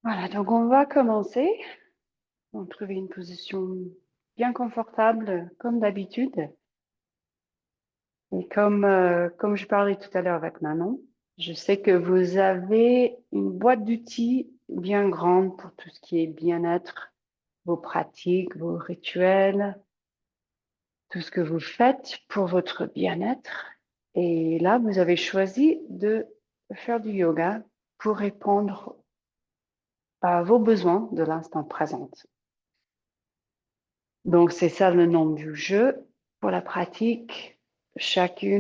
Voilà, donc on va commencer. On va trouver une position bien confortable, comme d'habitude. Et comme je parlais tout à l'heure avec Manon, je sais que vous avez une boîte d'outils bien grande pour tout ce qui est bien-être, vos pratiques, vos rituels, tout ce que vous faites pour votre bien-être. Et là, vous avez choisi de faire du yoga pour répondre à vos besoins de l'instant présent. Donc, c'est ça le nom du jeu. Pour la pratique, chacun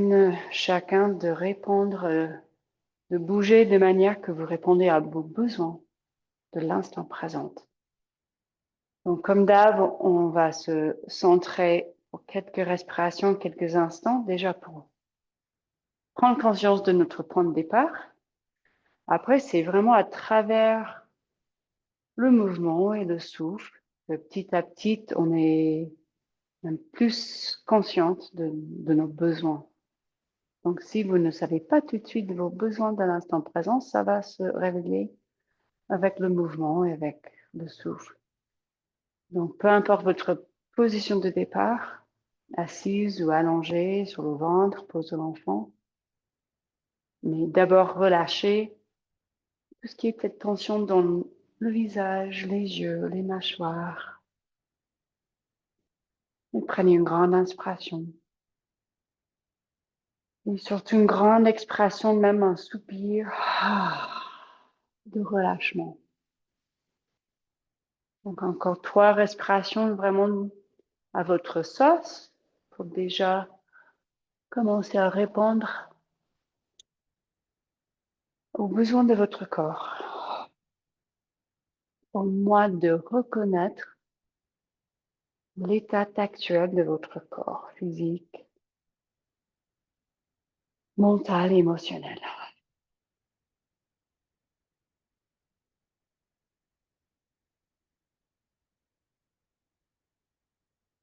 de répondre, de bouger de manière que vous répondez à vos besoins de l'instant présent. Donc, comme d'hab, on va se centrer pour quelques respirations, quelques instants, déjà pour prendre conscience de notre point de départ. Après, c'est vraiment à travers le mouvement et le souffle que petit à petit, on est même plus consciente de nos besoins. Donc, si vous ne savez pas tout de suite vos besoins de l'instant présent, ça va se révéler avec le mouvement et avec le souffle. Donc, peu importe votre position de départ, assise ou allongée sur le ventre, pose de l'enfant, mais d'abord relâchez tout ce qui est peut-être tension dans le visage, les yeux, les mâchoires. Et prenez une grande inspiration. Et surtout une grande expiration, même un soupir de relâchement. Donc encore 3 respirations vraiment à votre sauce pour déjà commencer à répondre aux besoins de votre corps. Au moins de reconnaître l'état actuel de votre corps physique, mental et émotionnel.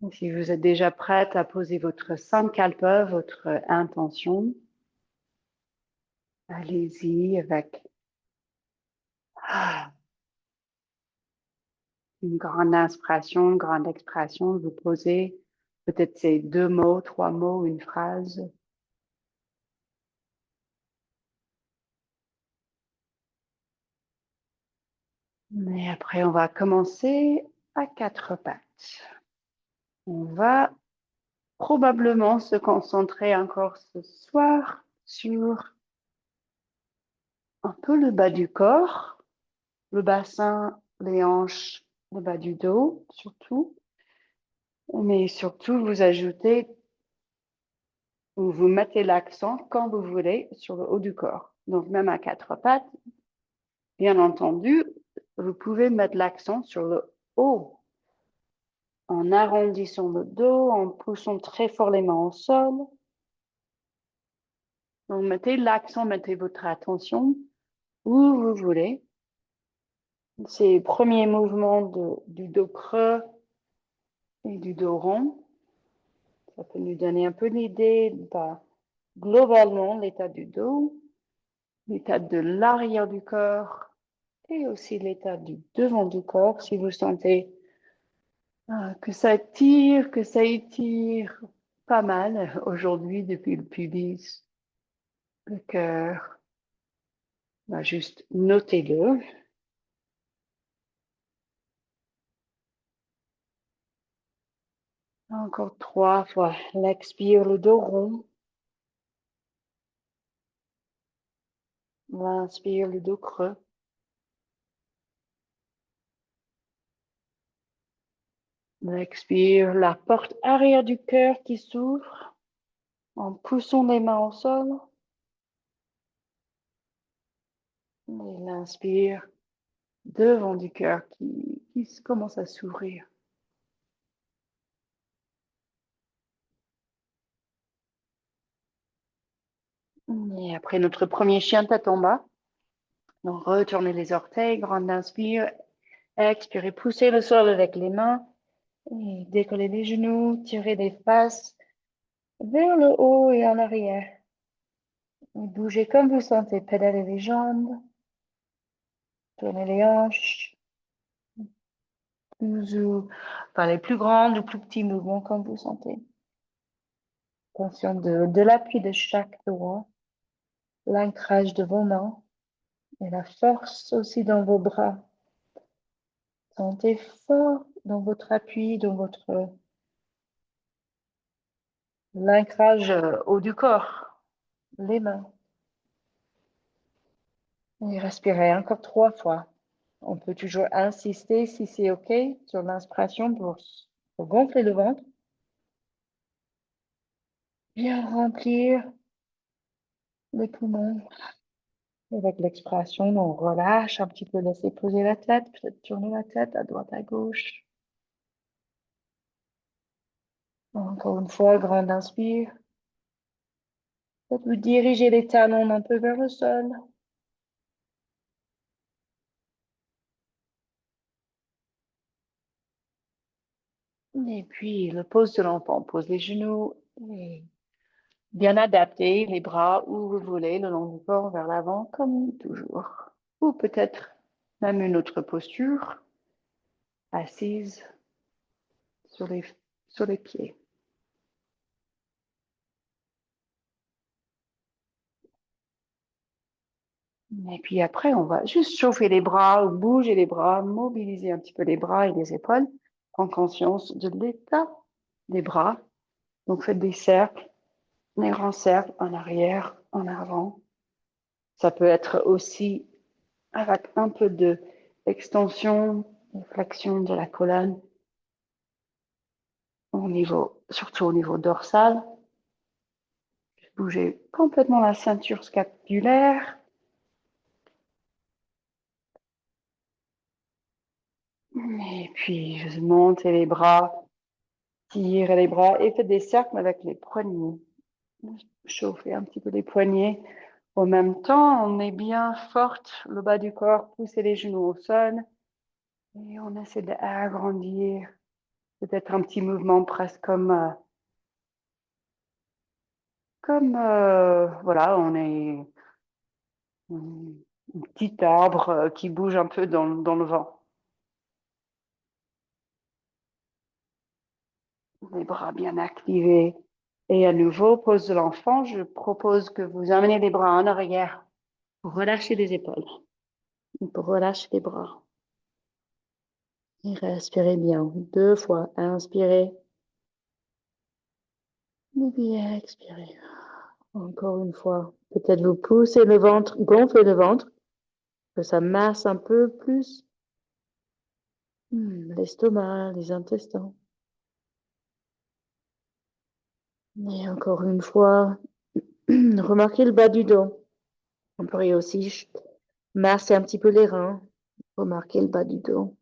Et si vous êtes déjà prête à poser votre sankalpa, votre intention, allez-y avec une grande inspiration, une grande expiration. Vous posez peut-être ces 2 mots, 3 mots, une phrase. Mais après, on va commencer à 4 pattes. On va probablement se concentrer encore ce soir sur un peu le bas du corps, le bassin, les hanches, le bas du dos surtout. Mais surtout, vous ajoutez ou vous mettez l'accent quand vous voulez sur le haut du corps. Donc même à 4 pattes, bien entendu, vous pouvez mettre l'accent sur le haut en arrondissant le dos, en poussant très fort les mains au sol. Donc, mettez l'accent, mettez votre attention où vous voulez. Ces premiers mouvements du dos creux et du dos rond, ça peut nous donner un peu l'idée de globalement l'état du dos, l'état de l'arrière du corps et aussi l'état du devant du corps. Si vous sentez que ça tire, que ça étire pas mal aujourd'hui depuis le pubis, le cœur, juste notez-le. Encore 3 fois. L'expire, le dos rond. L'inspire, le dos creux. L'expire, la porte arrière du cœur qui s'ouvre en poussant les mains au sol. Et l'inspire, devant du cœur qui commence à s'ouvrir. Et après notre premier chien tête en bas, donc retournez les orteils, grande inspire, expirez, poussez le sol avec les mains et décollez les genoux, tirez les fesses vers le haut et en arrière. Et bougez comme vous sentez, pédalez les jambes, Tournez les hanches. Enfin, les plus grands ou plus petits mouvements comme vous sentez. Attention de l'appui de chaque doigt, l'ancrage de vos mains et la force aussi dans vos bras. Sentez fort dans votre appui, dans votre l'ancrage haut du corps, les mains. Et respirez encore 3 fois. On peut toujours insister si c'est OK sur l'inspiration pour gonfler le ventre. Bien remplir les poumons. Avec l'expiration, on relâche un petit peu, laissez poser la tête, peut-être tourner la tête à droite, à gauche. Encore une fois, grande inspire. Peut-être vous dirigez les talons un peu vers le sol. Et puis, le pose de l'enfant. On pose les genoux. Et bien adapté, les bras où vous voulez, le long du corps vers l'avant, comme toujours. Ou peut-être même une autre posture, assise sur les pieds. Et puis après, on va juste chauffer les bras, ou bouger les bras, mobiliser un petit peu les bras et les épaules. Prendre conscience de l'état des bras. Donc faites des cercles, des grands cercles en arrière, en avant. Ça peut être aussi avec un peu de extension, de flexion de la colonne surtout au niveau dorsal. Bougez complètement la ceinture scapulaire. Et puis, je monte les bras, tirez les bras et faites des cercles avec les poignets. Chauffez un petit peu les poignets. En même temps, on est bien forte, le bas du corps, poussez les genoux au sol. Et on essaie d'agrandir. Peut-être un petit mouvement presque voilà, on est un petit arbre qui bouge un peu dans le vent. Les bras bien activés. Et à nouveau, pose de l'enfant, je propose que vous amenez les bras en arrière pour relâcher les épaules, pour relâcher les bras. Et respirez bien. 2 fois. Inspirez. Et bien expirez. Encore une fois. Peut-être vous poussez le ventre, gonflez le ventre, que ça masse un peu plus l'estomac, les intestins. Et encore une fois, remarquez le bas du dos. On pourrait aussi masser un petit peu les reins. Remarquez le bas du dos.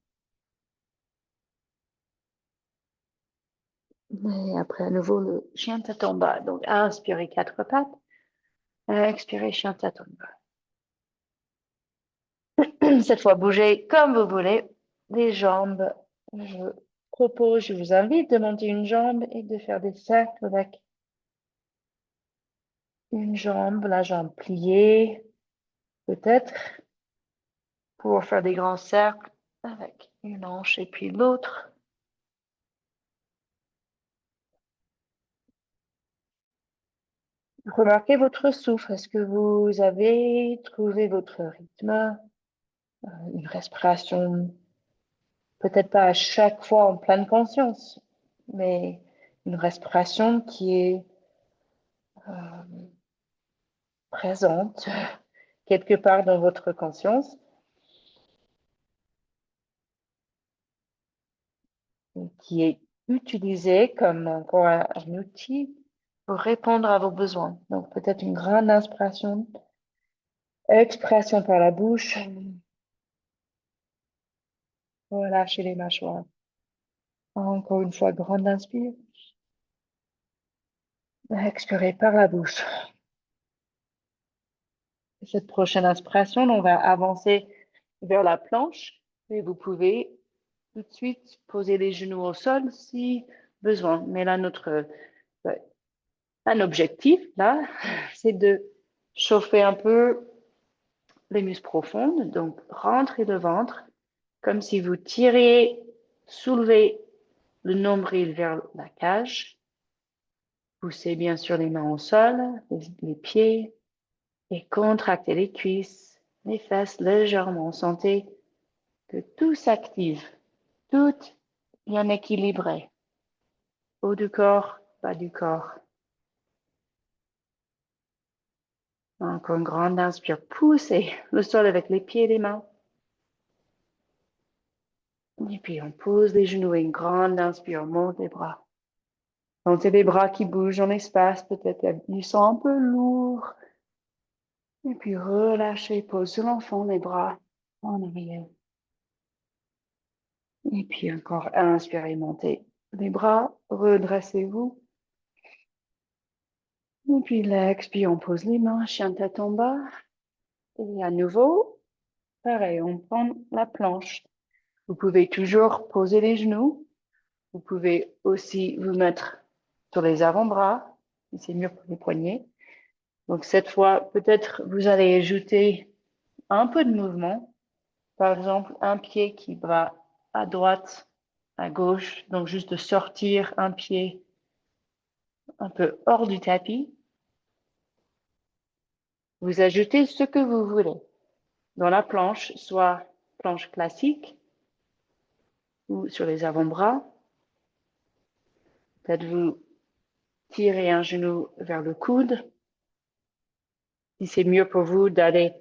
Et après, à nouveau, le chien tête en bas. Donc, inspirez 4 pattes. Expirez, chien tête en bas. Cette fois, bougez comme vous voulez. Les jambes. Je vous invite de monter une jambe et de faire des cercles avec une jambe, la jambe pliée, peut-être, pour faire des grands cercles avec une hanche et puis l'autre. Remarquez votre souffle. Est-ce que vous avez trouvé votre rythme? Une respiration, peut-être pas à chaque fois en pleine conscience, mais une respiration qui est présente quelque part dans votre conscience et qui est utilisée comme encore un outil pour répondre à vos besoins. Donc peut-être une grande inspiration, expiration par la bouche, relâchez les mâchoires. Encore une fois, grande inspire, expirez par la bouche. Cette prochaine inspiration, on va avancer vers la planche et vous pouvez tout de suite poser les genoux au sol si besoin. Mais là, un objectif, là, c'est de chauffer un peu les muscles profondes. Donc, rentrez le ventre comme si vous tiriez, soulevez le nombril vers la cage. Poussez bien sûr les mains au sol, les pieds, et contractez les cuisses, les fesses légèrement. Sentez que tout s'active, tout est bien équilibré. Haut du corps, bas du corps. Encore une grande inspire, poussez le sol avec les pieds et les mains. Et puis on pose les genoux et une grande inspire, on monte les bras. Sentez les bras qui bougent en espace, peut-être ils sont un peu lourds. Et puis relâchez, pose sur l'enfant, les bras en arrière. Et puis encore inspirez, montez les bras, redressez-vous. Et puis l'expire, on pose les mains, chien tête en bas. Et à nouveau, pareil, on prend la planche. Vous pouvez toujours poser les genoux. Vous pouvez aussi vous mettre sur les avant-bras, si c'est mieux pour les poignets. Donc cette fois, peut-être vous allez ajouter un peu de mouvement. Par exemple, un pied qui va à droite, à gauche. Donc juste de sortir un pied un peu hors du tapis. Vous ajoutez ce que vous voulez. Dans la planche, soit planche classique ou sur les avant-bras. Peut-être vous tirez un genou vers le coude. Si c'est mieux pour vous d'aller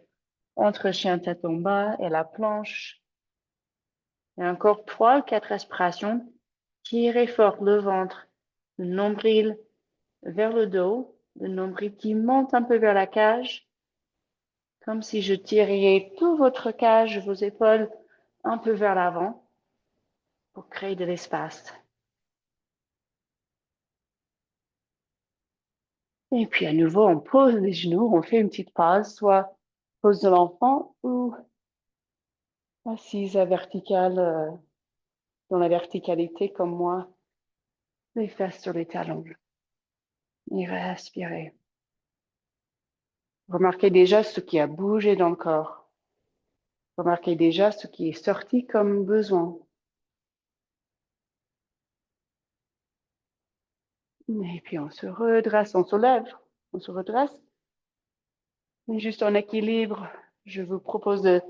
entre chien tête en bas et la planche. Et encore 3 ou 4 respirations. Tirez fort le ventre, le nombril vers le dos, le nombril qui monte un peu vers la cage, comme si je tirais tout votre cage, vos épaules un peu vers l'avant pour créer de l'espace. Et puis à nouveau, on pose les genoux, on fait une petite pause, soit pose de l'enfant ou assise à verticale, dans la verticalité comme moi, les fesses sur les talons. Et respirez. Remarquez déjà ce qui a bougé dans le corps. Remarquez déjà ce qui est sorti comme besoin. Et puis on se redresse, on se lève, on se redresse. Et juste en équilibre, je vous propose de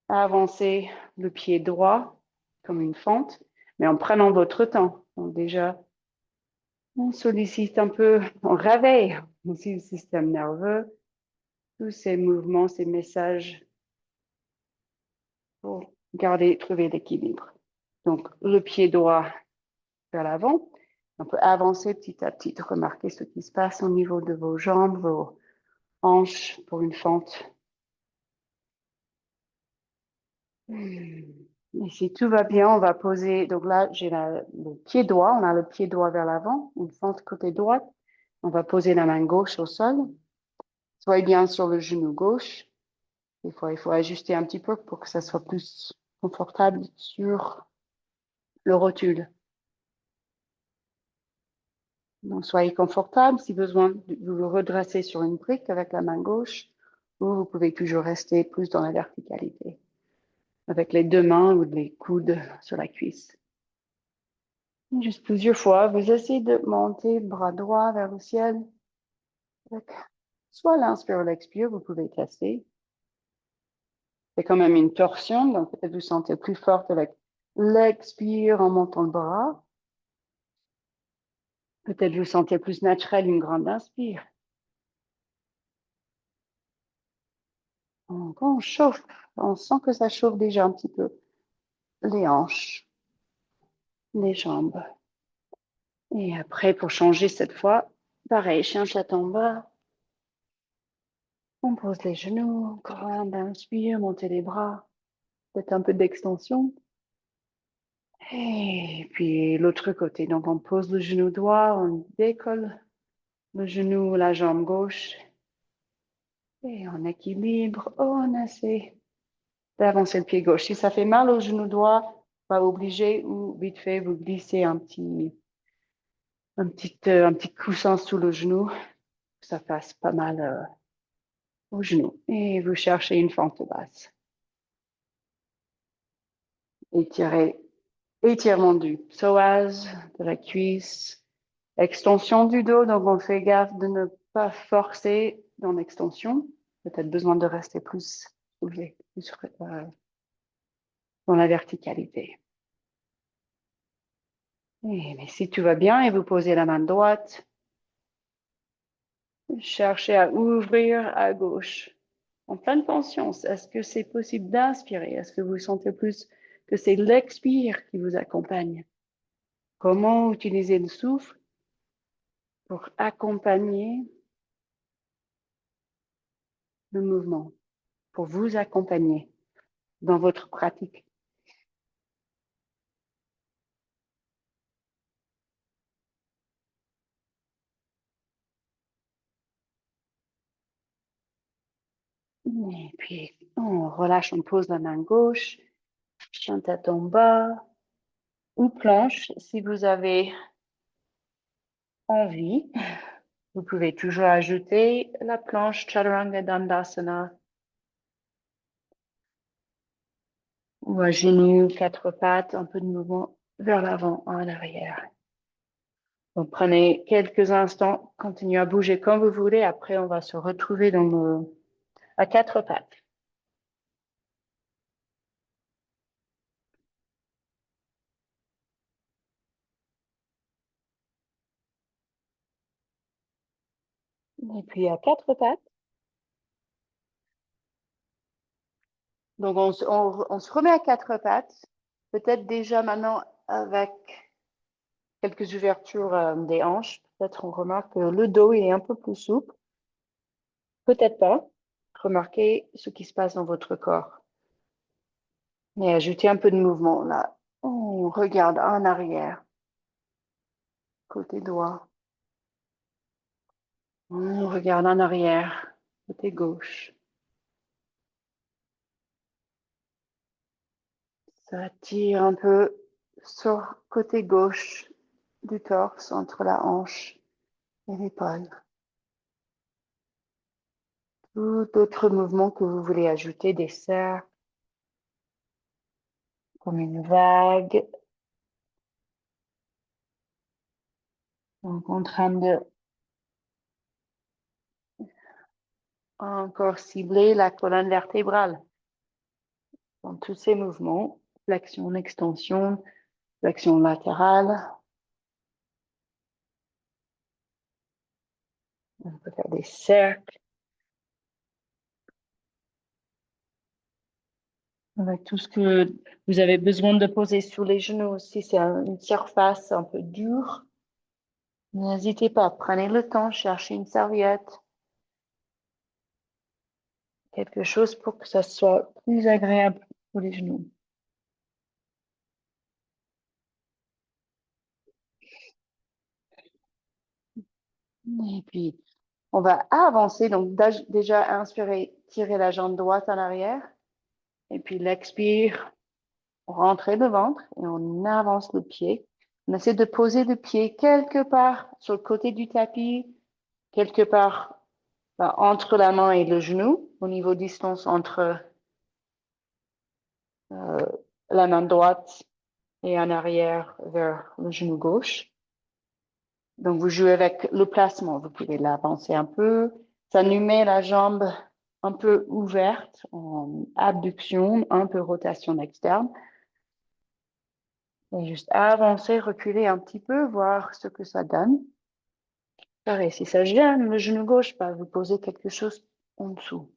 avancer le pied droit comme une fente, mais en prenant votre temps. Donc déjà, on sollicite un peu, on réveille aussi le système nerveux, tous ces mouvements, ces messages pour garder, trouver l'équilibre. Donc, le pied droit vers l'avant. On peut avancer petit à petit, remarquer ce qui se passe au niveau de vos jambes, vos hanches pour une fente. Et si tout va bien, on va poser, donc là, j'ai le pied droit, on a le pied droit vers l'avant, une fente côté droite. On va poser la main gauche au sol. Soyez bien sur le genou gauche. Des fois, il faut ajuster un petit peu pour que ça soit plus confortable sur le rotule. Donc, soyez confortable. Si besoin, vous vous redressez sur une brique avec la main gauche ou vous pouvez toujours rester plus dans la verticalité avec les deux mains ou les coudes sur la cuisse. Juste plusieurs fois, vous essayez de monter le bras droit vers le ciel. Avec soit l'inspire ou l'expire, vous pouvez tester. C'est quand même une torsion, donc peut-être vous sentez plus forte avec l'expire en montant le bras. Peut-être vous sentez plus naturel une grande inspire. Donc on chauffe, on sent que ça chauffe déjà un petit peu les hanches, les jambes. Et après, pour changer cette fois, pareil, chien tête en bas. On pose les genoux, grande inspire, montez les bras, peut-être un peu d'extension. Et puis l'autre côté, donc on pose le genou droit, on décolle le genou, la jambe gauche. Et on équilibre, on essaie d'avancer le pied gauche. Si ça fait mal au genou droit, pas obligé ou vite fait, vous glissez un petit coussin sous le genou, que ça fasse pas mal au genou. Et vous cherchez une fente basse. Étirez, étirement du psoas, de la cuisse, extension du dos. Donc, on fait gaffe de ne pas forcer dans l'extension. Peut-être besoin de rester plus soulevé, plus dans la verticalité. Mais si tout va bien et vous posez la main droite, cherchez à ouvrir à gauche. En pleine conscience, est-ce que c'est possible d'inspirer? Est-ce que vous sentez plus que c'est l'expire qui vous accompagne? Comment utiliser le souffle pour accompagner le mouvement, pour vous accompagner dans votre pratique? Et puis, on relâche, on pose la main gauche, chien tête en bas ou planche si vous avez envie. Vous pouvez toujours ajouter la planche Chaturanga Dandasana ou à genoux, quatre pattes, un peu de mouvement vers l'avant, en arrière. Donc, prenez quelques instants, continuez à bouger comme vous voulez. Après, on va se retrouver à quatre pattes. Et puis à quatre pattes. Donc, on se remet à quatre pattes. Peut-être déjà maintenant avec quelques ouvertures des hanches. Peut-être on remarque que le dos il est un peu plus souple. Peut-être pas. Remarquez ce qui se passe dans votre corps. Mais ajoutez un peu de mouvement là. On regarde en arrière, côté droit. On regarde en arrière, côté gauche. Ça tire un peu sur côté gauche du torse, entre la hanche et l'épaule. Tout autre mouvement que vous voulez ajouter, des cercles, comme une vague. Donc, en train de encore cibler la colonne vertébrale. Dans tous ces mouvements, flexion, extension, flexion latérale. On peut faire des cercles avec tout ce que vous avez besoin de poser sur les genoux. Si c'est une surface un peu dure, n'hésitez pas, prenez le temps, cherchez une serviette, quelque chose pour que ça soit plus agréable pour les genoux. Et puis, on va avancer. Donc, déjà, inspirer, tirer la jambe droite en arrière. Et puis, l'expire, rentrer le ventre et on avance le pied. On essaie de poser le pied quelque part sur le côté du tapis, quelque part entre la main et le genou, au niveau distance entre euh, la main droite et en arrière vers le genou gauche. Donc, vous jouez avec le placement. Vous pouvez l'avancer un peu, s'animer la jambe un peu ouverte en abduction, un peu rotation externe. Et juste avancer, reculer un petit peu, voir ce que ça donne. Pareil, si ça gêne le genou gauche, vous posez quelque chose en dessous.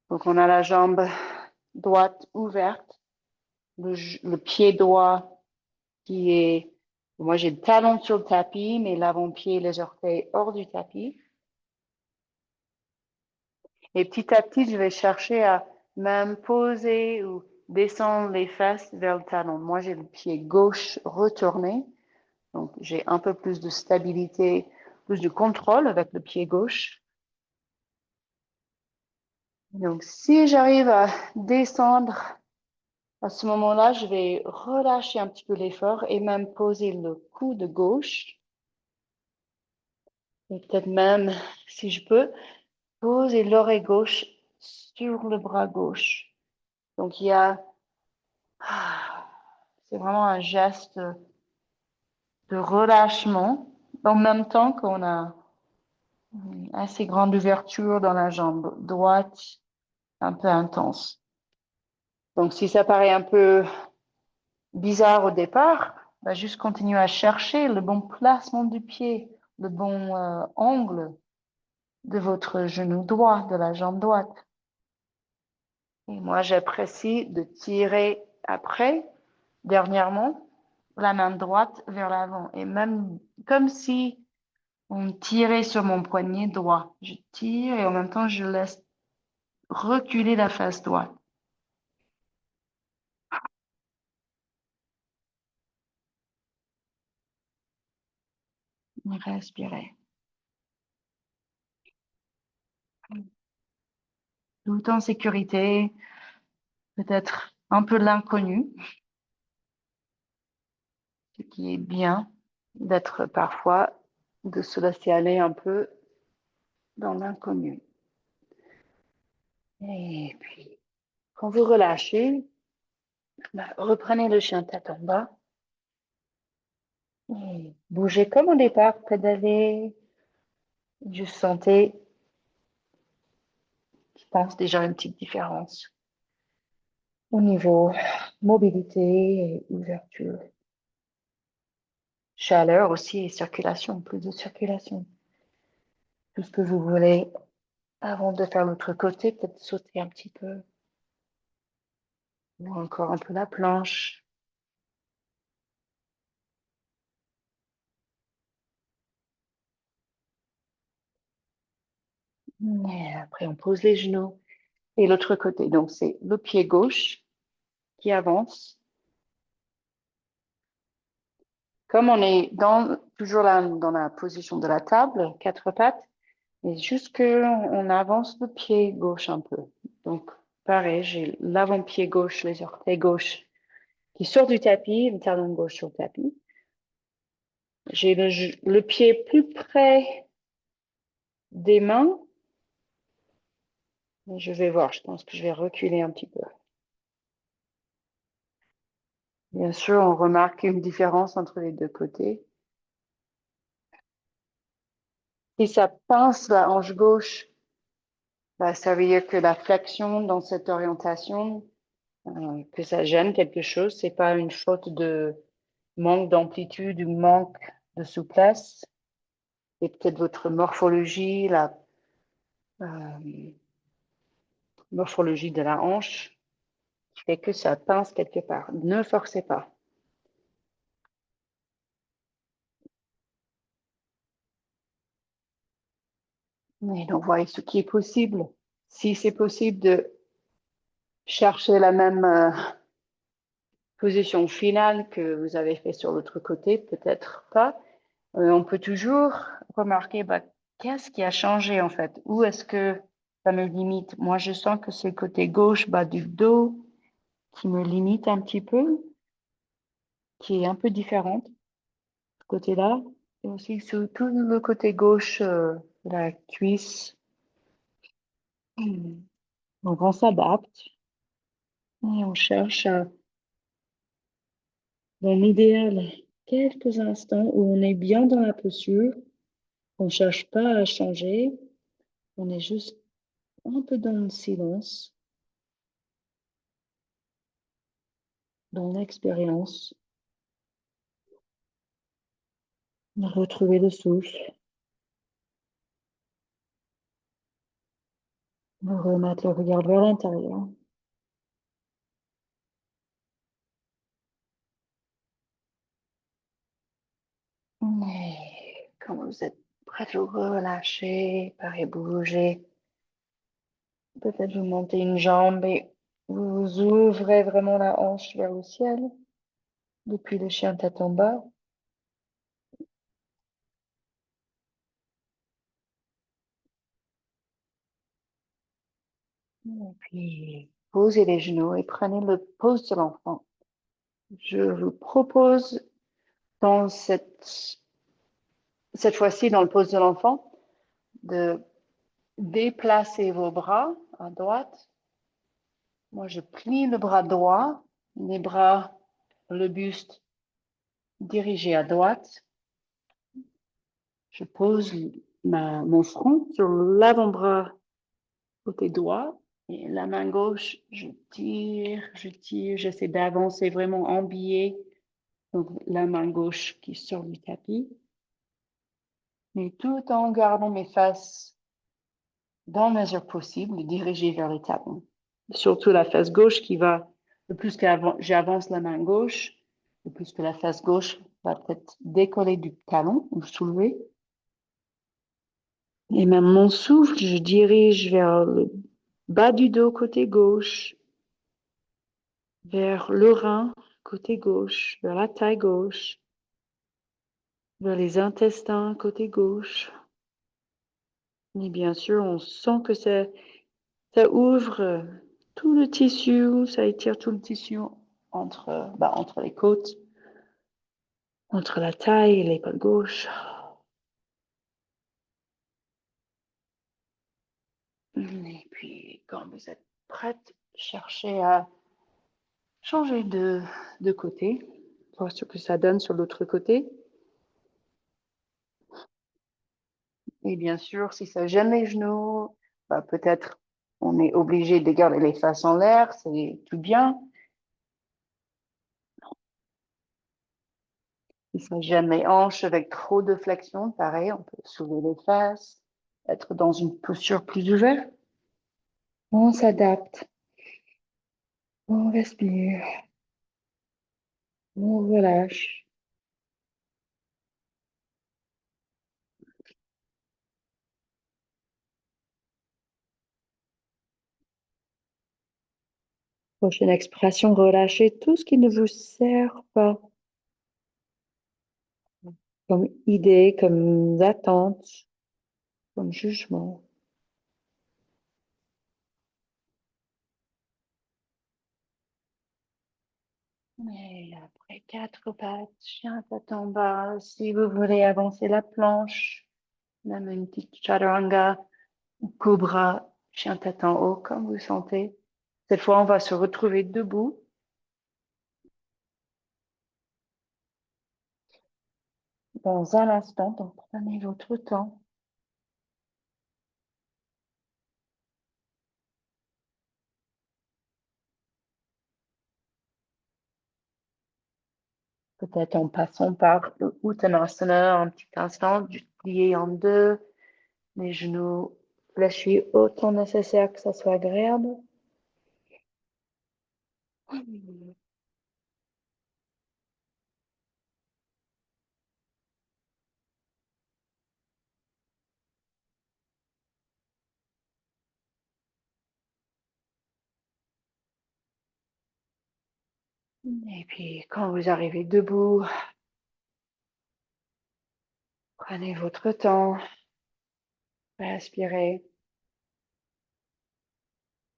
Donc, on a la jambe droite ouverte, le pied droit qui est... Moi, j'ai le talon sur le tapis, mais l'avant-pied et les orteils hors du tapis. Et petit à petit, je vais chercher à même poser ou descendre les fesses vers le talon. Moi, j'ai le pied gauche retourné. Donc, j'ai un peu plus de stabilité, plus de contrôle avec le pied gauche. Donc, si j'arrive à descendre à ce moment-là, je vais relâcher un petit peu l'effort et même poser le coude gauche Et peut-être même, si je peux, poser l'oreille gauche sur le bras gauche. Donc, c'est vraiment un geste de relâchement, en même temps qu'on a une assez grande ouverture dans la jambe droite, un peu intense. Donc, si ça paraît un peu bizarre au départ, bah, juste continuer à chercher le bon placement du pied, le bon angle de votre genou droit, de la jambe droite. Et moi, j'apprécie de tirer après, dernièrement, la main droite vers l'avant. Et même comme si on tirait sur mon poignet droit. Je tire et en même temps, je laisse reculer la face droite. Respirez. Tout en sécurité, peut-être un peu l'inconnu, ce qui est bien d'être parfois, de se laisser aller un peu dans l'inconnu. Et puis, quand vous relâchez, bah, reprenez le chien tête en bas et bougez comme au départ, pédalez. Juste sentez, je pense déjà une petite différence au niveau mobilité et ouverture. Chaleur aussi et circulation, plus de circulation. Tout ce que vous voulez avant de faire l'autre côté, peut-être sauter un petit peu ou encore un peu la planche. Et après, on pose les genoux et l'autre côté. Donc, c'est le pied gauche qui avance. Comme on est toujours là dans la position de la table, quatre pattes, et juste qu'on avance le pied gauche un peu. Donc, pareil, j'ai l'avant-pied gauche, les orteils gauche qui sort du tapis, le talon gauche sur le tapis. J'ai le pied plus près des mains. Je vais voir, je pense que je vais reculer un petit peu. Bien sûr, on remarque une différence entre les deux côtés. Si ça pince la hanche gauche, bah, ça veut dire que la flexion dans cette orientation, que ça gêne quelque chose. C'est pas une faute de manque d'amplitude ou manque de souplesse. C'est peut-être votre morphologie, la euh, morphologie de la hanche qui fait que ça pince quelque part. Ne forcez pas. Et donc, voyez ce qui est possible. Si c'est possible de chercher la même position finale que vous avez fait sur l'autre côté, peut-être pas. On peut toujours remarquer, bah, qu'est-ce qui a changé en fait? Où est-ce que ça me limite? Moi, je sens que c'est le côté gauche bas du dos qui me limite un petit peu, qui est un peu différente, ce côté-là. Et aussi surtout le côté gauche de la cuisse. Donc, on s'adapte et on cherche dans l'idéal, quelques instants où on est bien dans la posture, on ne cherche pas à changer, on est juste un peu dans le silence, dans l'expérience, de retrouver le souffle, de remettre le regard vers l'intérieur. Et quand vous êtes prêt à vous relâcher, pareil, bouger, peut-être vous montez une jambe et vous ouvrez vraiment la hanche vers le ciel, depuis le chien tête en bas. Et puis, posez les genoux et prenez le pose de l'enfant. Je vous propose dans cette cette fois-ci dans le pose de l'enfant, de déplacer vos bras à droite. Moi, je plie le bras droit, les bras, le buste dirigé à droite. Je pose mon front sur l'avant-bras côté droit et la main gauche, je tire, j'essaie d'avancer vraiment en biais. Donc, la main gauche qui est sur le tapis, mais tout en gardant mes fesses dans la mesure possible dirigées vers les talons. Surtout la fesse gauche qui va, le plus que j'avance la main gauche, le plus que la fesse gauche va peut-être décoller du talon ou soulever. Et même mon souffle, je dirige vers le bas du dos côté gauche, vers le rein côté gauche, vers la taille gauche, vers les intestins côté gauche. Et bien sûr, on sent que ça ouvre tout le tissu, ça étire tout le tissu entre les côtes, entre la taille et l'épaule gauche. Et puis, quand vous êtes prête, cherchez à changer de côté, voir ce que ça donne sur l'autre côté. Et bien sûr, si ça gêne les genoux, peut-être on est obligé de garder les fesses en l'air, c'est tout bien. Si ça gêne les hanches avec trop de flexion, pareil, on peut soulever les fesses, être dans une posture plus ouverte. On s'adapte, on respire, on relâche. Prochaine expression, relâchez tout ce qui ne vous sert pas, comme idée, comme attente, comme jugement. Et après 4 pattes, chien tête en bas. Si vous voulez avancer la planche, même une petite chaturanga, cobra, chien tête en haut, comme vous sentez. Cette fois, on va se retrouver debout. Dans un instant, donc prenez votre temps. Peut-être en passant par le Uttanasana un petit instant, plié en deux, les genoux fléchis autant nécessaire que ça soit agréable. Et puis, quand vous arrivez debout, prenez votre temps, respirez.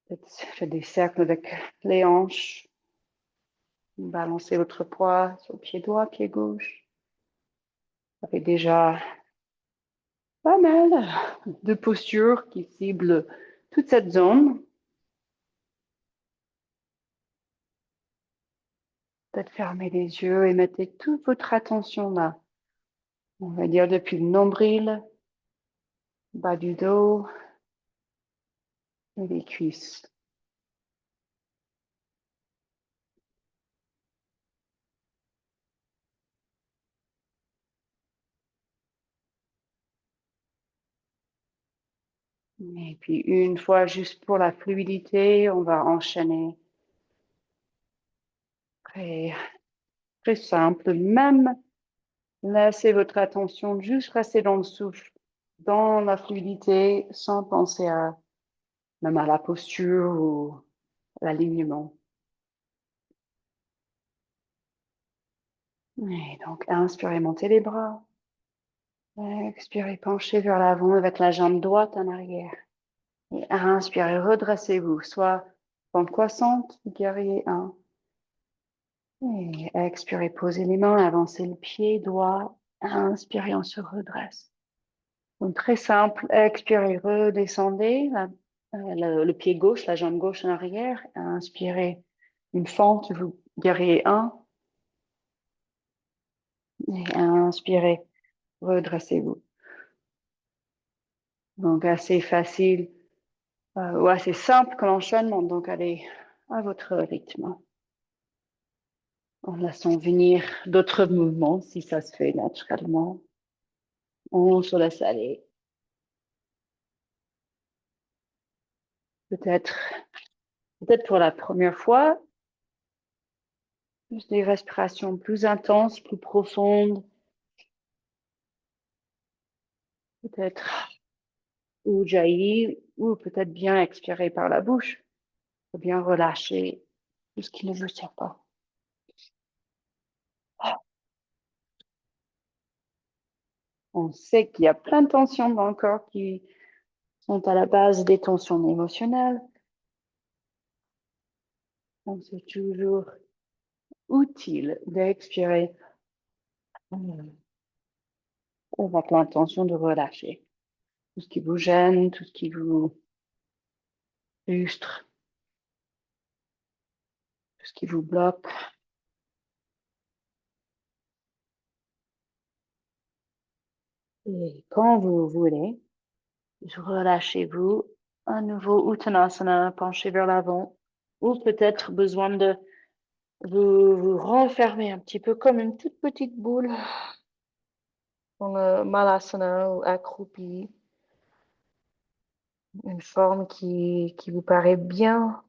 Faites des cercles avec les hanches. Balancez votre poids sur le pied droit, pied gauche. Ça fait déjà pas mal de postures qui ciblent toute cette zone. Peut-être fermez les yeux et mettez toute votre attention là. On va dire depuis le nombril, bas du dos et les cuisses. Et puis une fois, juste pour la fluidité, on va enchaîner. Très, très simple. Même laissez votre attention juste rester dans le souffle, dans la fluidité, sans penser même à la posture ou à l'alignement. Et donc, inspirez, montez les bras. Expirez, penchez vers l'avant avec la jambe droite en arrière. Et inspirez, redressez-vous, soit pente croissante, guerrier 1. Et expirez, posez les mains, avancez le pied droit Inspirez, on se redresse. Donc, très simple. Expirez, redescendez le pied gauche, la jambe gauche en arrière. Inspirez une fente, vous guerrier 1. Et inspirez, redressez-vous. Donc, assez facile ou assez simple comme enchaînement. Donc, allez à votre rythme. En laissant venir d'autres mouvements si ça se fait naturellement. On se laisse aller. Peut-être pour la première fois, juste des respirations plus intenses, plus profondes. Peut-être Ujjayi, ou peut-être bien expirer par la bouche, ou bien relâcher tout ce qui ne vous sert pas. On sait qu'il y a plein de tensions dans le corps qui sont à la base des tensions émotionnelles. Donc, c'est toujours utile d'expirer avec l'intention de relâcher tout ce qui vous gêne, tout ce qui vous frustre, tout ce qui vous bloque. Et quand vous voulez, relâchez-vous. À nouveau, Uttanasana, penchez vers l'avant. Ou peut-être besoin de vous renfermer un petit peu comme une toute petite boule dans le Malasana ou accroupi. Une forme qui vous paraît bien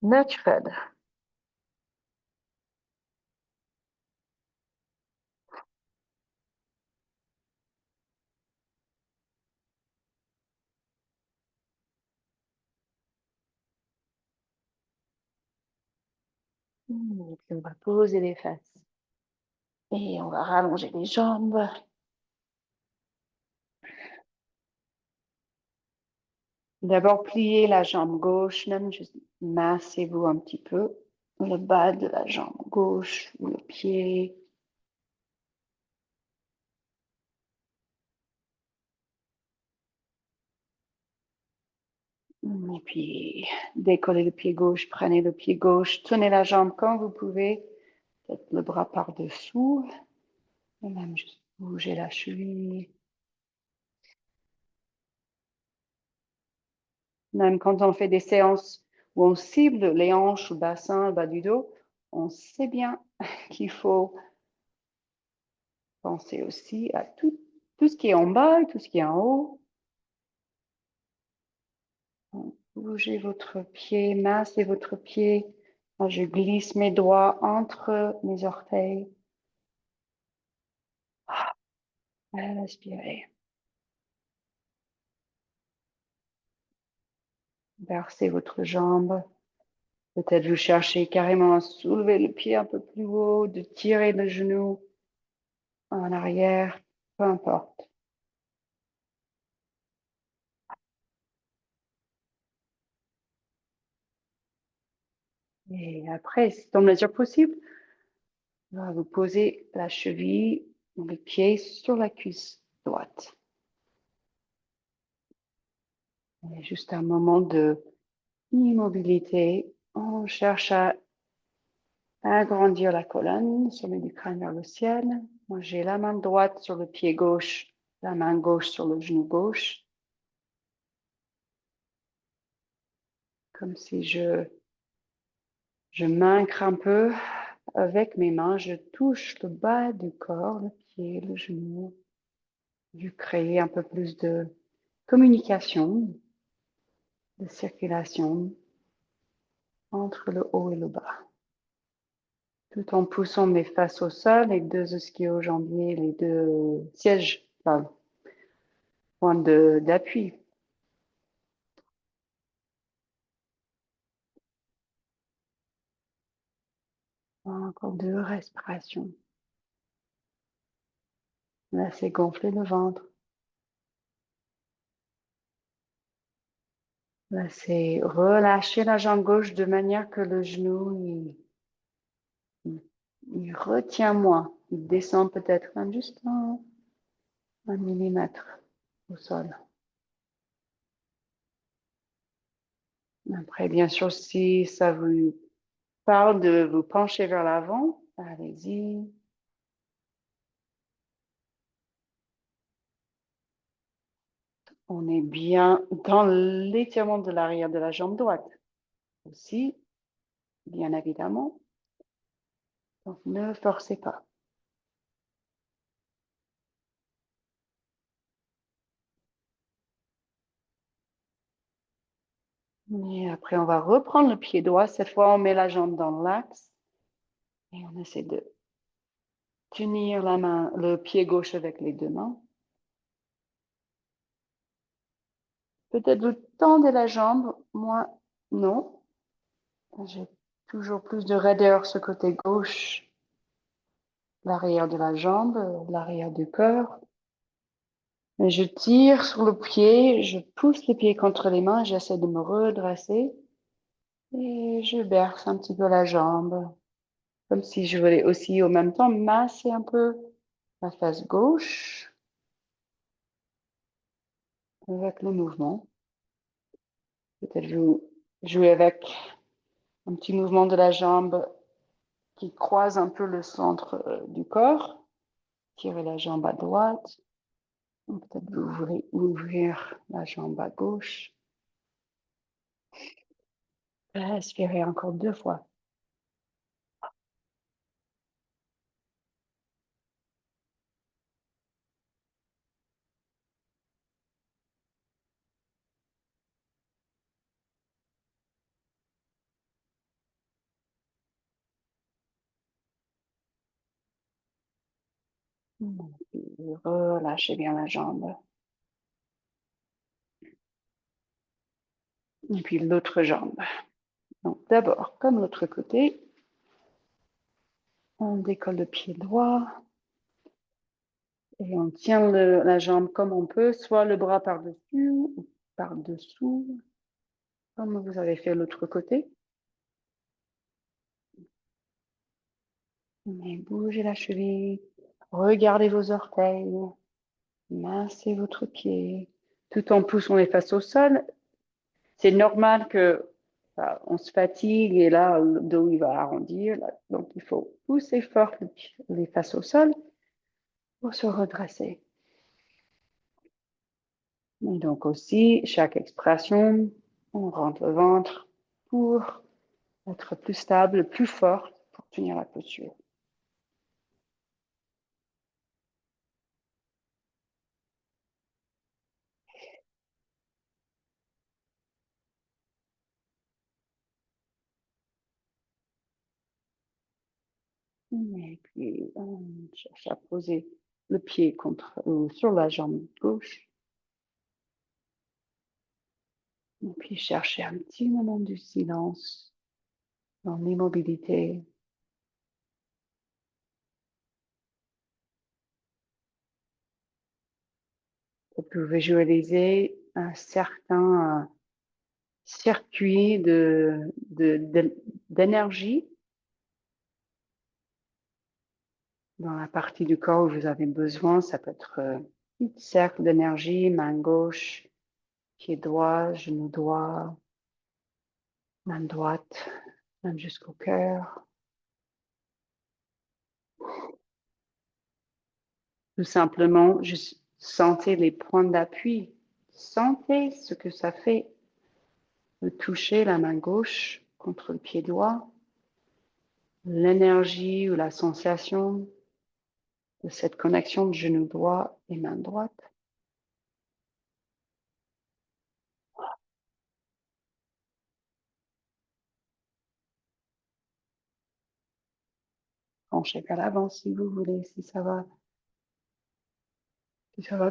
naturelle. Et puis on va poser les fesses. Et on va rallonger les jambes. D'abord, pliez la jambe gauche, même juste massez-vous un petit peu le bas de la jambe gauche ou le pied. Et puis, décollez le pied gauche, prenez le pied gauche, tenez la jambe quand vous pouvez, peut-être le bras par-dessous, et même juste bouger la cheville. Même quand on fait des séances où on cible les hanches, le bassin, le bas du dos, on sait bien qu'il faut penser aussi à tout ce qui est en bas et tout ce qui est en haut. Bougez votre pied, massez votre pied. Moi, je glisse mes doigts entre mes orteils. Inspirez. Versez votre jambe. Peut-être vous cherchez carrément à soulever le pied un peu plus haut, de tirer le genou en arrière, peu importe. Et après, c'est en mesure possible, vous posez la cheville ou le pied sur la cuisse droite. Et juste un moment de immobilité. On cherche à agrandir la colonne, sommet du crâne vers le ciel. Moi, j'ai la main droite sur le pied gauche, la main gauche sur le genou gauche. Comme si je m'ancre un peu avec mes mains, je touche le bas du corps, le pied, le genou, je crée un peu plus de communication, de circulation entre le haut et le bas. Tout en poussant mes fesses au sol, les deux ischio-jambiers, les deux sièges, enfin, points d'appui. Encore 2 respirations. Laissez gonfler le ventre. Laissez relâcher la jambe gauche de manière que le genou il retient moins. Il descend peut-être même juste un millimètre au sol. Après, bien sûr, si ça vous parle de vous pencher vers l'avant, allez-y. On est bien dans l'étirement de l'arrière de la jambe droite aussi, bien évidemment. Donc, ne forcez pas. Et après, on va reprendre le pied droit. Cette fois, on met la jambe dans l'axe et on essaie de tenir la main, le pied gauche avec les deux mains. Peut-être vous tendez la jambe, moi, non. J'ai toujours plus de raideur ce côté gauche, l'arrière de la jambe, l'arrière du corps. Et je tire sur le pied, je pousse le pied contre les mains, j'essaie de me redresser et je berce un petit peu la jambe, comme si je voulais aussi au même temps masser un peu la face gauche avec le mouvement. Peut-être vous jouer avec un petit mouvement de la jambe qui croise un peu le centre du corps. Tirez la jambe à droite. Peut-être vous voulez ouvrir la jambe à gauche. Respirez encore 2 fois. Relâchez bien la jambe. Et puis l'autre jambe. Donc d'abord, comme l'autre côté, on décolle le pied droit et on tient la jambe comme on peut, soit le bras par-dessus ou par-dessous, comme vous avez fait l'autre côté. Mais bougez la cheville, regardez vos orteils, massez votre pied, tout en poussant les fesses au sol. C'est normal que on se fatigue et là, le dos il va arrondir. Là. Donc, il faut pousser fort les fesses au sol pour se redresser. Et donc aussi, chaque expiration, on rentre le ventre pour être plus stable, plus fort pour tenir la posture. Et puis, on cherche à poser le pied sur la jambe gauche. Et puis, chercher un petit moment de silence dans l'immobilité. Vous pouvez visualiser un certain circuit d'énergie dans la partie du corps où vous avez besoin. Ça peut être un cercle d'énergie, main gauche, pied droit, genou droit, main droite, même jusqu'au cœur. Tout simplement, juste sentez les points d'appui. Sentez ce que ça fait de toucher la main gauche contre le pied droit. L'énergie ou la sensation de cette connexion de genou droit et main droite. Penchez vers l'avant si vous voulez, si ça va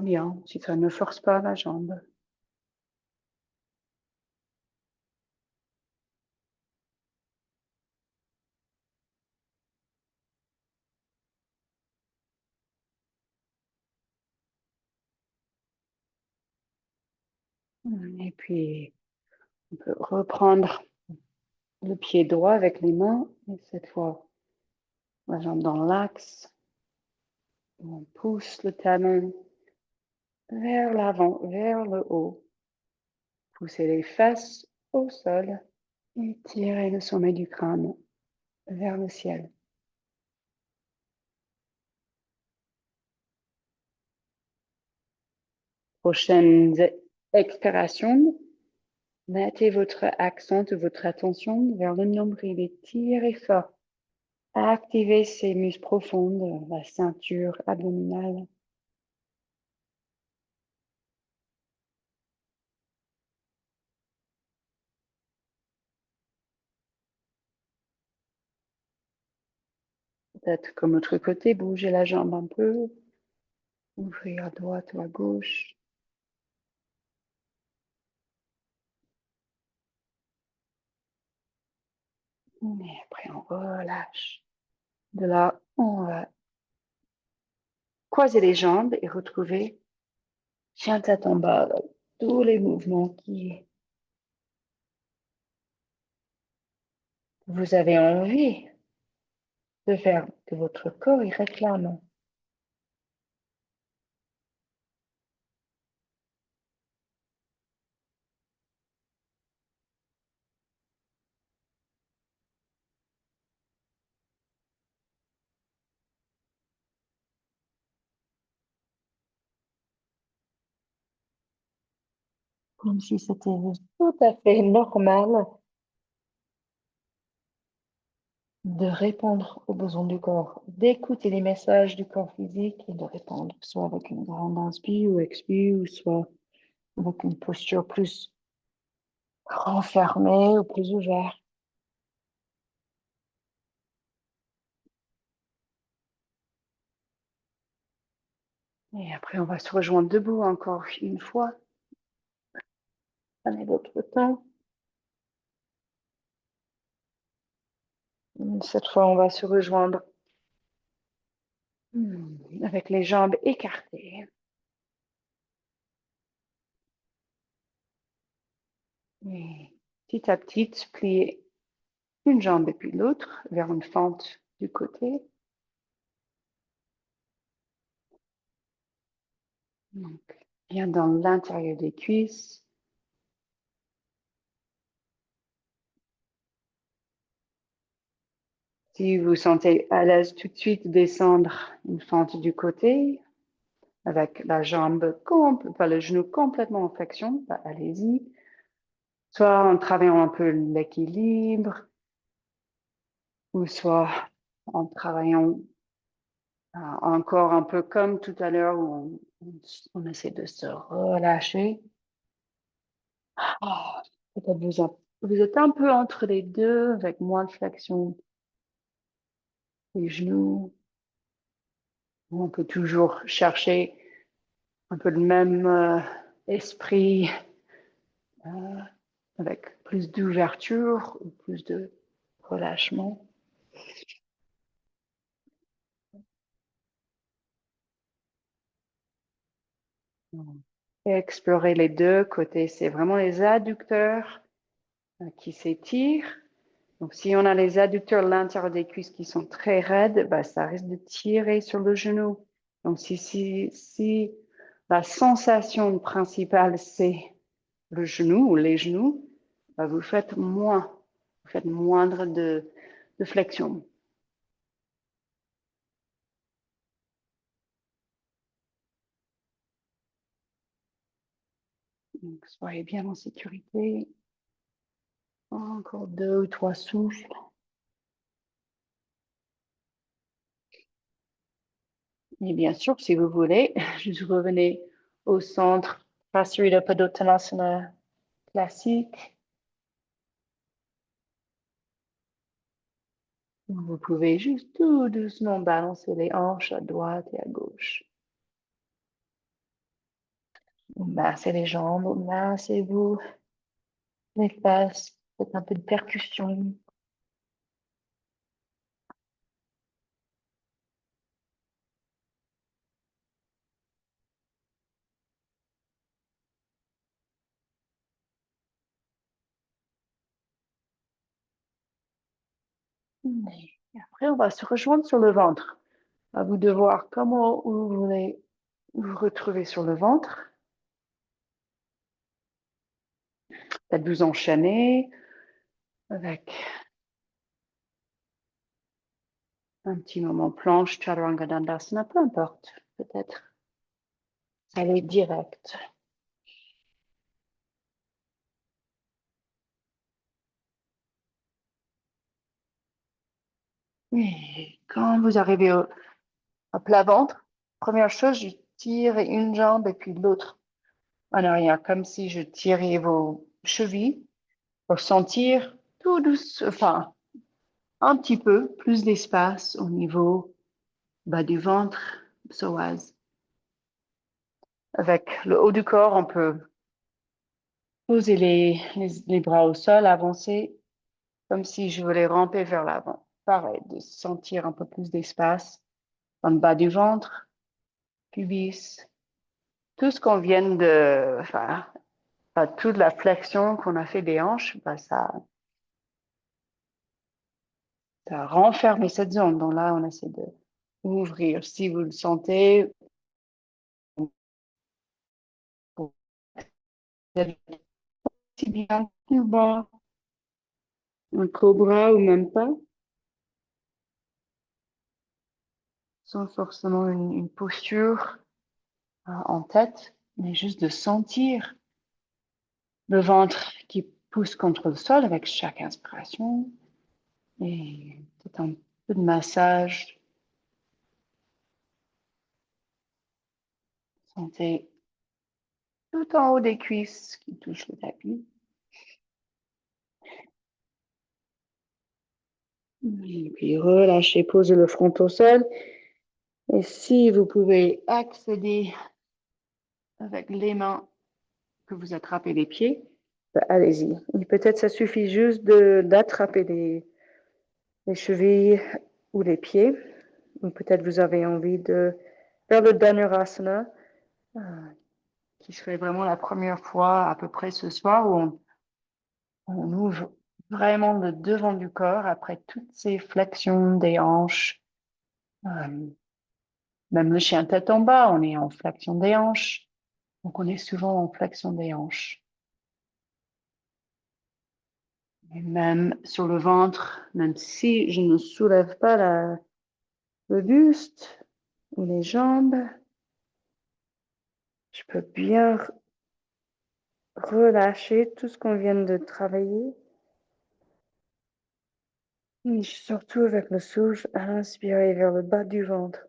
bien, si ça ne force pas la jambe. Et puis, on peut reprendre le pied droit avec les mains, et cette fois, la jambe dans l'axe. On pousse le talon vers l'avant, vers le haut. Poussez les fesses au sol et tirez le sommet du crâne vers le ciel. Prochaine expiration, mettez votre accent ou votre attention vers le nombril et tirez fort. Activez ces muscles profonds, la ceinture abdominale. Peut-être comme l'autre côté, bougez la jambe un peu, ouvrez à droite ou à gauche. Et après, on relâche. De là, on va croiser les jambes et retrouver chien tête en bas. Tous les mouvements qui vous avez envie de faire, que votre corps y réclame. Comme si c'était tout à fait normal de répondre aux besoins du corps, d'écouter les messages du corps physique et de répondre, soit avec une grande inspire ou expire, ou soit avec une posture plus renfermée ou plus ouverte. Et après, on va se rejoindre debout encore une fois. Prenez votre temps. Cette fois, on va se rejoindre avec les jambes écartées. Et petit à petit, plier une jambe et puis l'autre vers une fente du côté. Donc, bien dans l'intérieur des cuisses. Si vous sentez à l'aise tout de suite, descendre une fente du côté avec la jambe, enfin, le genou complètement en flexion, bah, allez-y. Soit en travaillant un peu l'équilibre, ou soit en travaillant encore un peu comme tout à l'heure où on essaie de se relâcher. Ah, peut-être vous êtes un peu entre les deux avec moins de flexion des genoux. On peut toujours chercher un peu le même esprit euh, avec plus d'ouverture ou plus de relâchement. Et explorer les deux côtés, c'est vraiment les adducteurs qui s'étirent. Donc, si on a les adducteurs à l'intérieur des cuisses qui sont très raides, bah, ça risque de tirer sur le genou. Donc, si la sensation principale, c'est le genou ou les genoux, bah, vous faites moindre de flexion. Donc, soyez bien en sécurité. Encore 2 ou 3 souffles. Et bien sûr, si vous voulez, juste revenez au centre, Prasarita Padottanasana classique. Vous pouvez juste tout doucement balancer les hanches à droite et à gauche. Massez les jambes, massez-vous les fesses, faites un peu de percussion. Et après, on va se rejoindre sur le ventre. À vous de voir comment vous voulez vous retrouver sur le ventre. Peut-être vous enchaîner avec un petit moment planche, Chaturanga Dandasana, peu importe, peut-être. Aller direct. Et quand vous arrivez à plat ventre, première chose, je tire une jambe et puis l'autre en arrière, comme si je tirais vos chevilles pour sentir tout douce, enfin, un petit peu plus d'espace au niveau bas du ventre, psoas. Avec le haut du corps, on peut poser les bras au sol, avancer, comme si je voulais ramper vers l'avant. Pareil, de sentir un peu plus d'espace dans le bas du ventre, pubis, tout ce qu'on vient de, enfin, toute la flexion qu'on a fait des hanches, bah, ça renferme cette zone. Donc là, on essaie de ouvrir. Si vous le sentez, si bien plus bas, un cobra ou même pas, sans forcément une posture en tête, mais juste de sentir le ventre qui pousse contre le sol avec chaque inspiration et peut-être un peu de massage. Sentez tout en haut des cuisses qui touchent le tapis. Et puis relâchez, posez le front au sol. Et si vous pouvez accéder avec les mains que vous attrapez les pieds, ben, allez-y. Et peut-être ça suffit juste d'attraper les chevilles ou les pieds. Ou peut-être vous avez envie de faire le Dhanurasana, euh, qui serait vraiment la première fois à peu près ce soir où on ouvre vraiment le devant du corps après toutes ces flexions des hanches. Euh, Même le chien tête en bas, on est en flexion des hanches. Donc, on est souvent en flexion des hanches. Et même sur le ventre, même si je ne soulève pas le buste ou les jambes, je peux bien relâcher tout ce qu'on vient de travailler. Et surtout avec le souffle, inspirer vers le bas du ventre.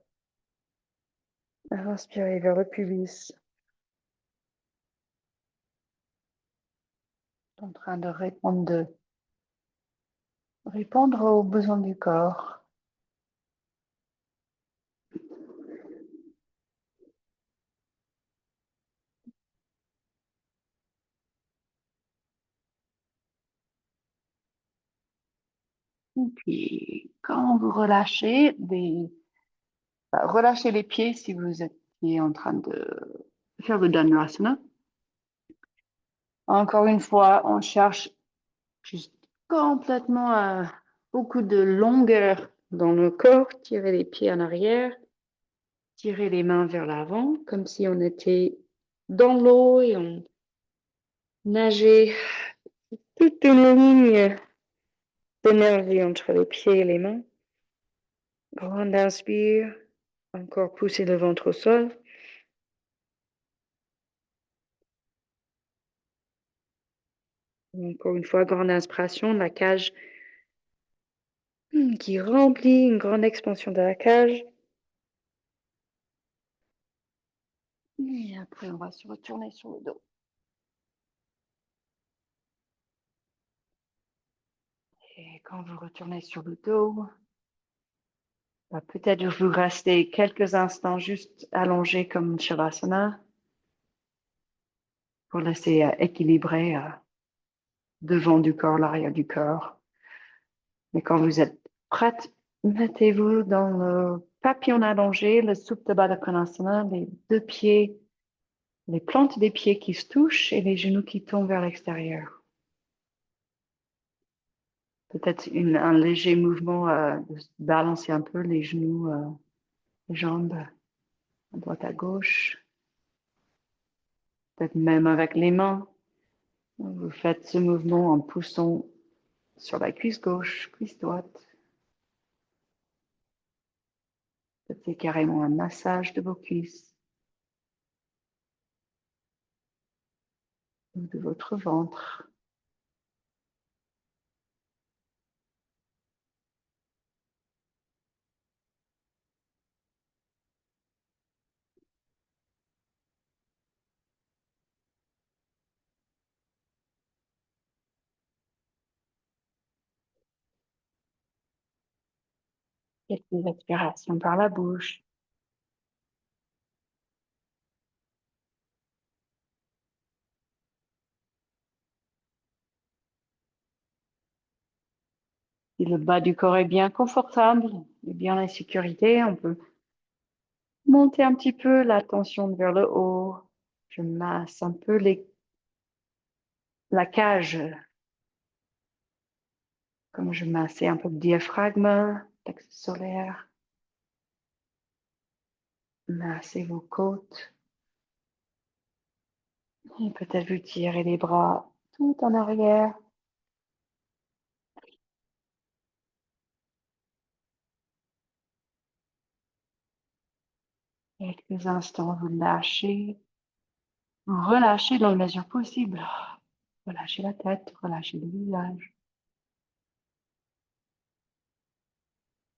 Inspirer vers le pubis. En train de répondre aux besoins du corps. Et puis, quand vous relâchez, relâchez les pieds si vous étiez en train de faire le Dhanurasana. Encore une fois, on cherche juste complètement beaucoup de longueur dans le corps. Tirez les pieds en arrière, tirez les mains vers l'avant, comme si on était dans l'eau et on nageait toute une ligne d'énergie entre les pieds et les mains. Grande inspire, encore pousser le ventre au sol. Encore une fois, grande inspiration, la cage qui remplit, une grande expansion de la cage. Et après, on va se retourner sur le dos. Et quand vous retournez sur le dos, peut-être vous restez quelques instants juste allongé comme Shavasana pour laisser équilibrer devant du corps, l'arrière du corps. Mais quand vous êtes prête, mettez-vous dans le papillon allongé, le Supta Baddha Konasana, les deux pieds, les plantes des pieds qui se touchent et les genoux qui tombent vers l'extérieur. Peut-être un léger mouvement de balancer un peu les genoux les jambes à droite à gauche, peut-être même avec les mains. Vous faites ce mouvement en poussant sur la cuisse gauche, cuisse droite. C'est carrément un massage de vos cuisses ou de votre ventre. Quelques expirations par la bouche. Si le bas du corps est bien confortable et bien en sécurité, on peut monter un petit peu la tension vers le haut. Je masse un peu la cage, comme je massais un peu le diaphragme, plexus solaire. Massez vos côtes. Et peut-être vous tirez les bras tout en arrière. Quelques instants, vous lâchez. Vous relâchez dans la mesure possible. Relâchez la tête, relâchez le visage.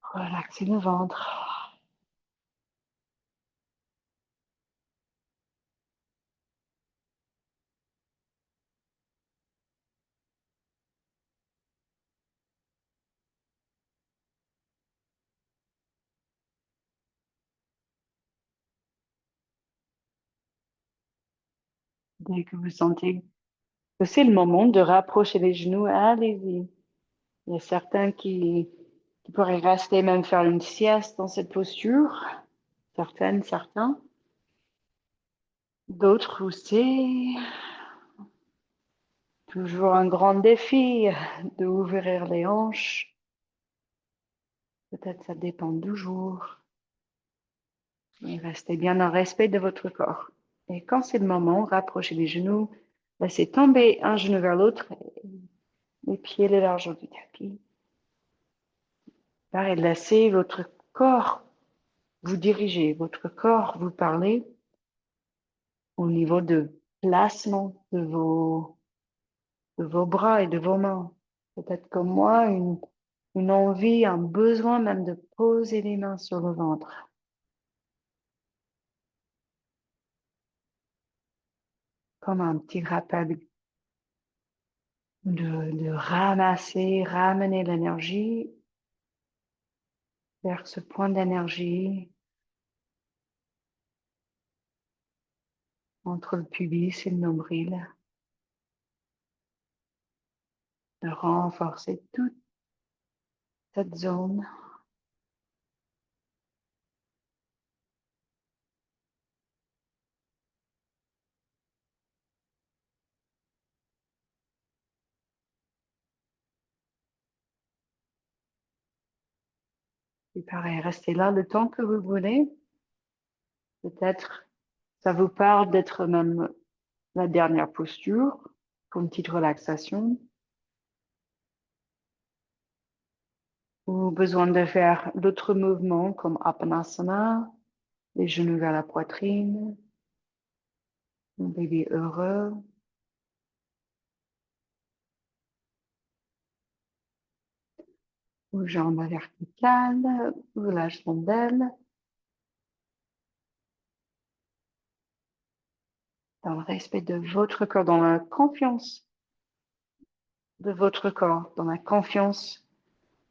Relaxez le ventre. Dès que vous sentez que c'est le moment de rapprocher les genoux, allez-y. Il y a certains qui pourraient rester même faire une sieste dans cette posture. Certaines, certains. D'autres où c'est toujours un grand défi d'ouvrir les hanches. Peut-être ça dépend du jour. Et restez bien en respect de votre corps. Et quand c'est le moment, rapprochez les genoux. Laissez tomber un genou vers l'autre. Les pieds le largeur du tapis. Et laissez votre corps vous diriger, votre corps vous parler au niveau de placement de vos bras et de vos mains. Peut-être comme moi, une envie, un besoin même de poser les mains sur le ventre. Comme un petit rappel de ramasser, ramener l'énergie vers ce point d'énergie entre le pubis et le nombril, de renforcer toute cette zone. Et pareil, restez là le temps que vous voulez. Peut-être ça vous parle d'être même la dernière posture pour une petite relaxation. Ou besoin de faire d'autres mouvements comme Apanasana, les genoux vers la poitrine, un bébé heureux. Ou jambes verticales, ou la chandelle, dans le respect de votre corps, dans la confiance de votre corps, dans la confiance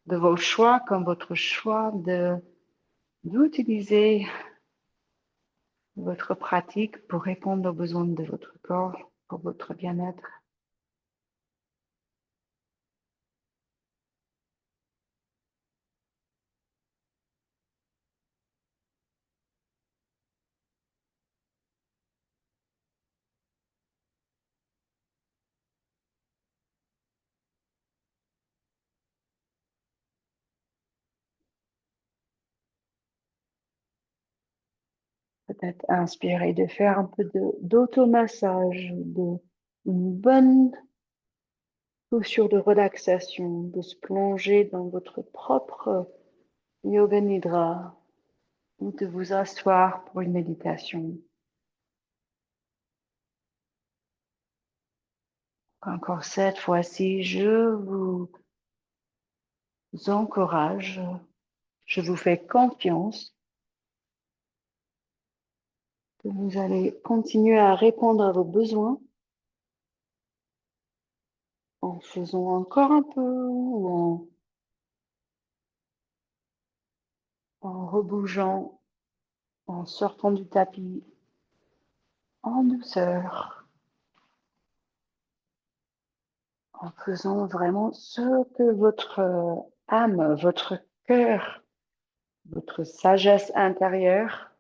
de vos choix, comme votre choix d'utiliser votre pratique pour répondre aux besoins de votre corps, pour votre bien-être. d'être inspiré, de faire un peu d'automassage, une bonne posture de relaxation, de se plonger dans votre propre yoga nidra ou de vous asseoir pour une méditation. Encore cette fois-ci, je vous encourage, je vous fais confiance que vous allez continuer à répondre à vos besoins en faisant encore un peu ou en rebougeant, en sortant du tapis en douceur, en faisant vraiment ce que votre âme, votre cœur, votre sagesse intérieure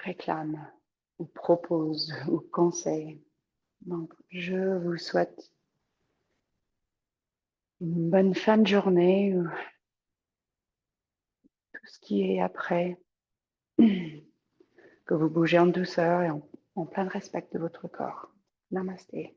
réclame ou propose ou conseille. Donc, je vous souhaite une bonne fin de journée ou tout ce qui est après, que vous bougez en douceur et en plein respect de votre corps. Namasté.